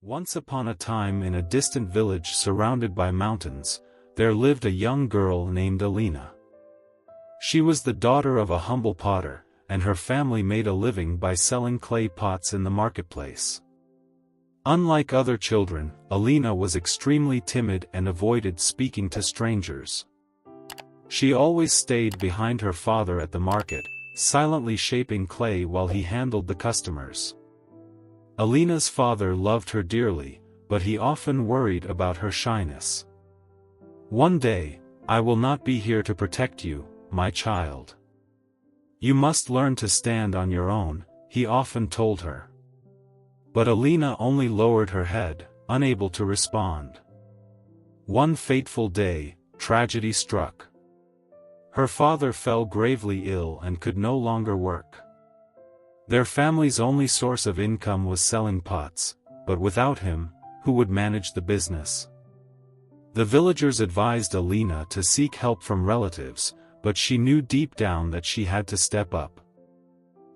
Once upon a time in a distant village surrounded by mountains, there lived a young girl named Alina. She was the daughter of a humble potter, and her family made a living by selling clay pots in the marketplace. Unlike other children, Alina was extremely timid and avoided speaking to strangers. She always stayed behind her father at the market, silently shaping clay while he handled the customers. Alina's father loved her dearly, but he often worried about her shyness. One day, "I will not be here to protect you, my child. You must learn to stand on your own," he often told her. But Alina only lowered her head, unable to respond. One fateful day, tragedy struck. Her father fell gravely ill and could no longer work. Their family's only source of income was selling pots, but without him, who would manage the business? The villagers advised Alina to seek help from relatives, but she knew deep down that she had to step up.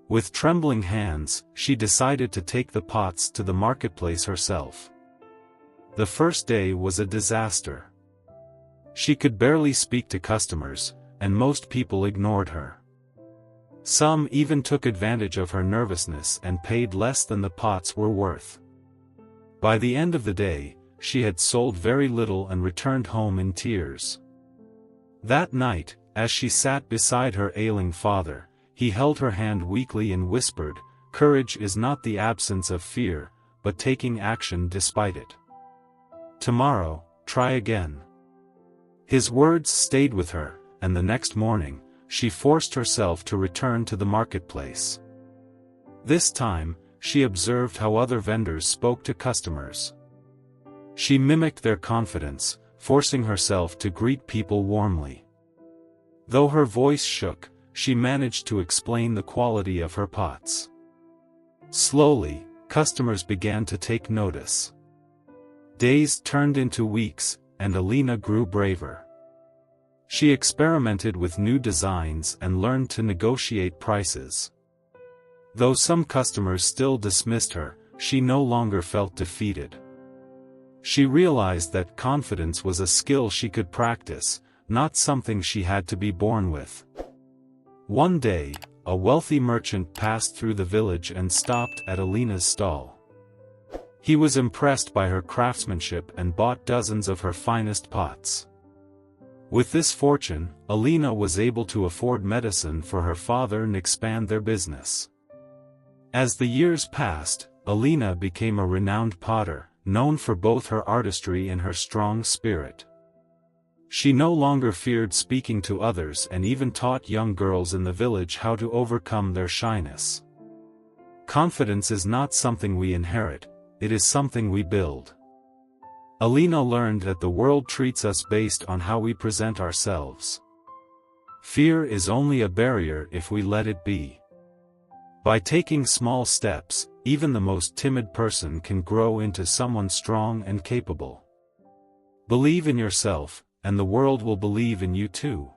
With trembling hands, she decided to take the pots to the marketplace herself. The first day was a disaster. She could barely speak to customers, and most people ignored her. Some even took advantage of her nervousness and paid less than the pots were worth. By the end of the day, she had sold very little and returned home in tears. That night, as she sat beside her ailing father, he held her hand weakly and whispered, "Courage is not the absence of fear, but taking action despite it. Tomorrow, try again." His words stayed with her, and the next morning, she forced herself to return to the marketplace. This time, she observed how other vendors spoke to customers. She mimicked their confidence, forcing herself to greet people warmly. Though her voice shook, she managed to explain the quality of her pots. Slowly, customers began to take notice. Days turned into weeks, and Alina grew braver. She experimented with new designs and learned to negotiate prices. Though some customers still dismissed her, she no longer felt defeated. She realized that confidence was a skill she could practice, not something she had to be born with. One day, a wealthy merchant passed through the village and stopped at Alina's stall. He was impressed by her craftsmanship and bought dozens of her finest pots. With this fortune, Alina was able to afford medicine for her father and expand their business. As the years passed, Alina became a renowned potter, known for both her artistry and her strong spirit. She no longer feared speaking to others and even taught young girls in the village how to overcome their shyness. Confidence is not something we inherit, it is something we build. Alina learned that the world treats us based on how we present ourselves. Fear is only a barrier if we let it be. By taking small steps, even the most timid person can grow into someone strong and capable. Believe in yourself, and the world will believe in you too.